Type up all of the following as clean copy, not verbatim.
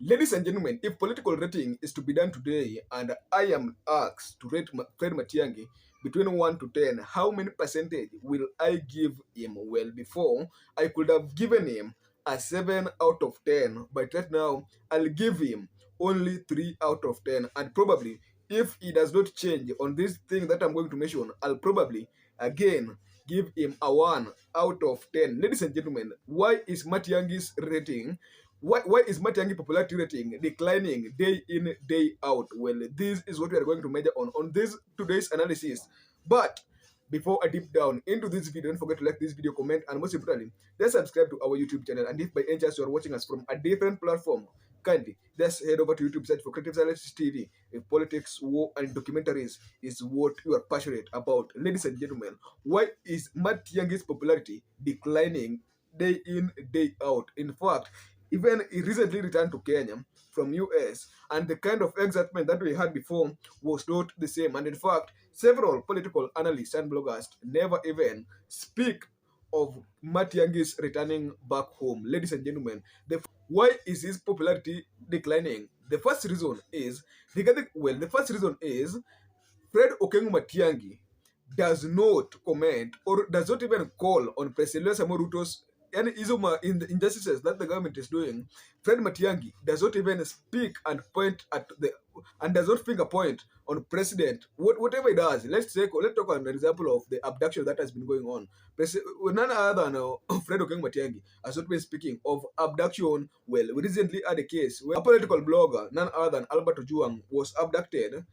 Ladies and gentlemen, if political rating is to be done today and I am asked to rate Fred Matiangi between 1 to 10, how many percentage will I give him? Well, before I could have given him a 7 out of 10, but right now I'll give him only 3 out of 10. And probably, if he does not change on this thing that I'm going to mention, I'll probably again give him a 1 out of 10. Ladies and gentlemen, why is Matiangi's rating why is Matiangi popularity rating declining day in, day out? Well, this is what we are going to measure on this today's analysis. But before I deep down into this video, don't forget to like this video, comment, and most importantly, just subscribe to our YouTube channel. And if by any chance you are watching us from a different platform, kindly just head over to YouTube, search for Creative Analysis TV. If politics, war, and documentaries is what you are passionate about, ladies and gentlemen, why is Matiangi's popularity declining day in, day out? In fact, even he recently returned to Kenya from US, and the kind of excitement that we had before was not the same. And in fact, several political analysts and bloggers never even speak of Matiangi's returning back home. Ladies and gentlemen, why is his popularity declining? The first reason is the first reason is Fred Okengo Matiangi does not comment or does not even call on President Ruto's any isoma in the injustices that the government is doing. Fred Matiangi does not even speak and point at the and does not finger point on president. Whatever he does, let's talk an example of the abduction that has been going on. None other than Fred Okengo Matiangi has not been speaking of abduction. Well, we recently had a case where a political blogger, none other than Albert Ojuang, was abducted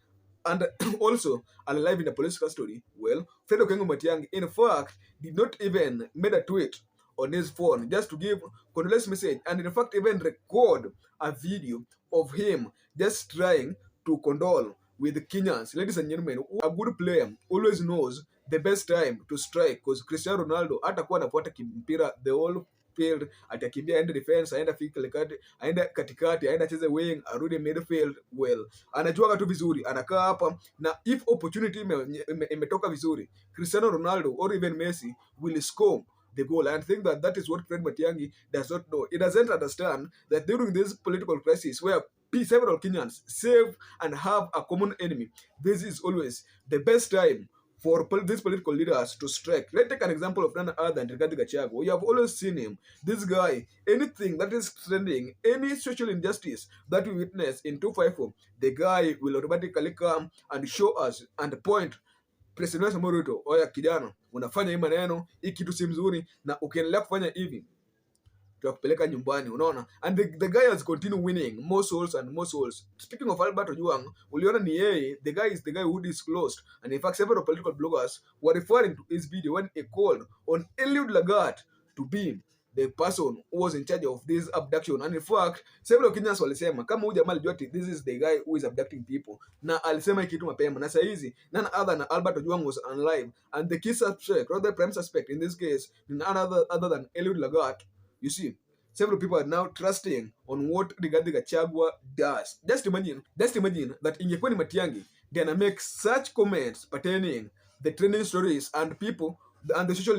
and also alive in a police custody. Well, Fred Okengo Matiangi, in fact, did not even made a tweet on his phone just to give condolence message, and in fact even record a video of him just trying to condole with the Kenyans. Ladies and gentlemen, a good player always knows the best time to strike, because Cristiano Ronaldo atakuwa anafuata kimpira the whole field, atakimbia aende defense, aenda katikati, aenda katikati, aenda cheze wing, arudi midfield. Well, anajuaga tu vizuri, anakaa hapa, na if opportunity imetoka vizuri, Cristiano Ronaldo or even Messi will score the goal. And think that that is what Fred Matiangi does not know. He doesn't understand that during this political crisis where several Kenyans save and have a common enemy, this is always the best time for these political leaders to strike. Let's take an example of none other than Rigathi Gachagua. We have always seen him. This guy, anything that is trending, any social injustice that we witness in 254, the guy will automatically come and show us and point President Ruto, oya kijana, unafanya hii maneno, hii kitu si mzuri, na ukiendelea kufanya hivi tutakupeleka nyumbani, unaona. And the guy has continued winning more souls and more souls. Speaking of Albert Ojuang, uliona ni yeye, the guy is the guy who disclosed, and in fact several political bloggers were referring to his video when he called on Eliud Lagat to be the person who was in charge of this abduction. And in fact, several Kenyans walisema kama huyu jamaa alijua this is the guy who is abducting people, na alisema hiki kitu mapema, na saizi none other than Albert Ojuang was alive, and the key suspect or the prime suspect in this case none other than Eliud Lagat. You see, several people are now trusting on what Rigathi Gachagua does. Just imagine that ingekuwa ni Matiangi then I make such comments pertaining the trending stories and people and the social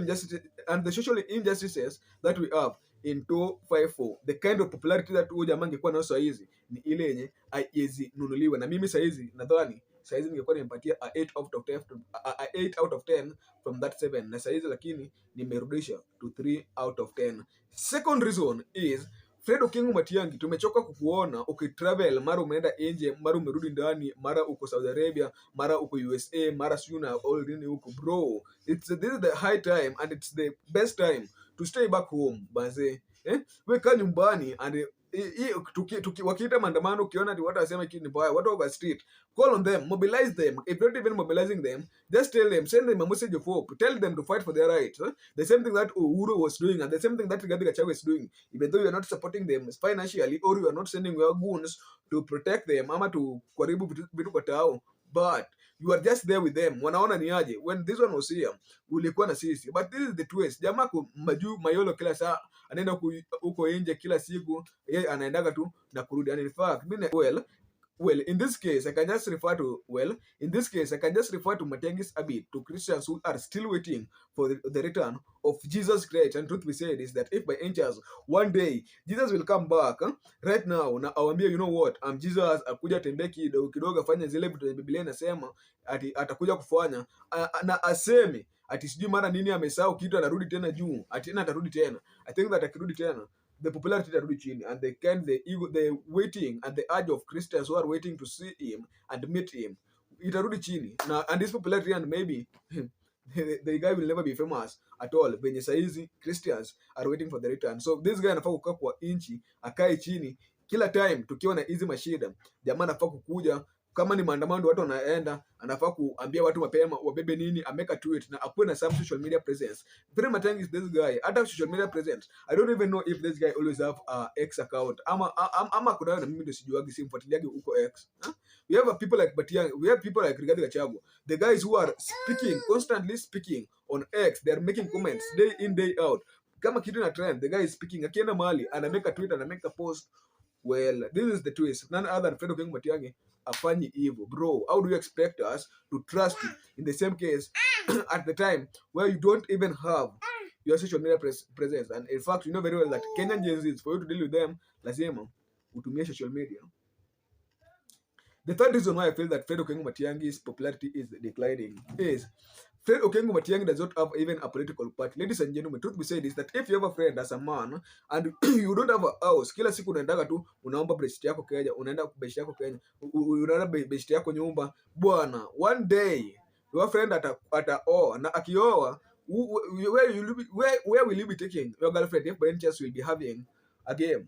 injustices that we have in 254. The kind of popularity that huyu jamaa angekuwa nayo saa hizi ni ile yenye haiwezi nunuliwa. Na mimi saa hizi nadhani saa hizi ningekuwa nimempatia a 8 out of 10 from that 7, na saa hizi lakini nimerudisha to 3 out of 10. Second reason is Fred Okengo Matiangi, tumechoka kukuona ukitravel, mara umeenda nje, mara umerudi ndani, mara uko Saudi Arabia, mara uko USA, mara sijuna all nini huko. Bro, this is the high time and it's the best time to stay back home. Baze, weka nyumbani and wakiita maandamano, ukiona ati watu wasema kitu ni mbaya, watu wako street, call on them, mobilize them. If not even mobilizing them, just tell them, send them a message of hope, tell them to fight for their rights. The same thing that Uhuru was doing and the same thing that Rigathi Gachagua is doing. Even though you are not supporting them financially or you are not sending your goons to protect them ama to kuharibu vitu kwa tao, but you are just there with them. Wanaona ni aje when this one was here, ulikuwa na sisi. But this is the twist. Jamaa maju mayolo kila saa, anaenda huko nje kila siku, yeye anaendaga tu na kurudi. And in fact, well, Well, in this case, I can just refer to Matiangi's habit to Christians who are still waiting for the return of Jesus Christ. And truth be said is that if by any chance one day Jesus will come back, right now na awambia, you know what, Jesus akuja tembea kidogo kidogo afanye zile vitu za Biblia inasema ati atakuja kufanya, na aseme ati sijui mara nini amesahau kitu, anarudi tena juu, ati tena atarudi tena. I think that akirudi tena the popularity itarudi chini, and the waiting and the urge of Christians who are waiting to see him and meet him itarudi chini, na and this popularity, and maybe the guy will never be famous at all venye saizi Christians are waiting for the return. So this guy anafaa kukaa kwa inchi, akae chini kila time tukiwa na hizi mashida. Jamaa anafaa kukuja, kama ni maandamano watu wanaenda, anafaa kuambia watu mapema wabebe nini, ameka tweet na akuwe na some social media presence. Fred Matiang'i is this guy, hata social media presence. I don't even know if this guy always have a X account ama kuna, na mimi ndio sijuagi, simfuatiliagi huko X. We have people like Matiang'i, we have people like Rigathi Gachagua, the guys who are speaking, constantly speaking on X. They are making comments day in day out. Kama kitu na trend, the guy is speaking, akienda mahali anameka tweet, anameka post. Well, this is the twist. None other than Fred Matiang'i afanyi evil. Bro, how do you expect us to trust you in the same case at the time where you don't even have your social media presence? And in fact, you know very well that Kenyan Gen Zs, for you to deal with them, lazima utumie social media. The third reason why I feel that Fred Matiang'i's popularity is declining is Fred Matiang'i does not have even a political party. Ladies and gentlemen, truth be said is that if you have a friend as a man and you don't have a house, kila siku unaendaga tu unaomba beshte yako Kenya, unaenda beshte yako Kenya, unaenda beshte yako nyumba, bwana, one day your friend ataoa, na akioa, where will you be taking your girlfriend if by any chance will be having a game?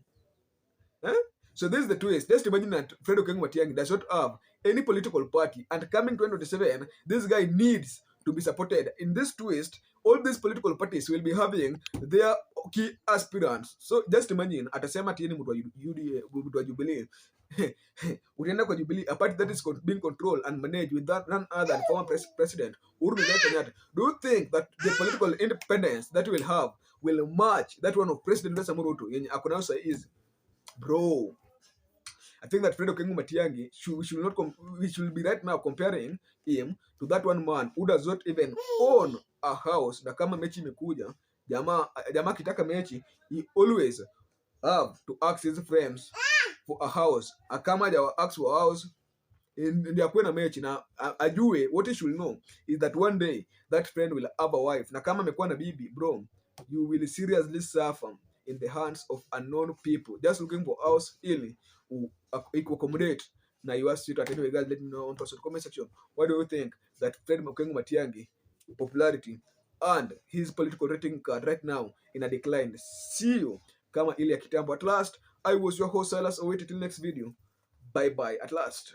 Huh? So this is the twist. Just imagine that Fred Matiang'i does not have any political party, and coming 2027, this guy needs to be supported. In this twist, all these political parties will be having their key aspirants. So just imagine, atasema tieni mtu wa Jubilee. Utaenda kwa Jubilee, a party that is being controlled and managed with that none other than former president Uhuru Kenyatta. Do you think that the political independence that will have will match that one of President Ruto yenye akona sasa hizi? Bro, I think that Fred Matiang'i we should be right now comparing him to that one man who does not even own a house. Na kama mechi imekuja, jamaa kitaka mechi, he always have to ask his friends for a house. Akama haja ask for a house, ndio akuwe na mechi, na ajue what he should know is that one day that friend will have a wife. Na kama amekuwa na bibi, bro, you will seriously suffer in the hands of unknown people just looking for house ili accommodate na your sweetheart. Anyway guys, let me know on the comment section, what do you think that Fred Matiang'i popularity and his political rating card right now in a decline? See you kama ile ya kitambo. At last, I was your host Silas. Await till next video. Bye bye at last.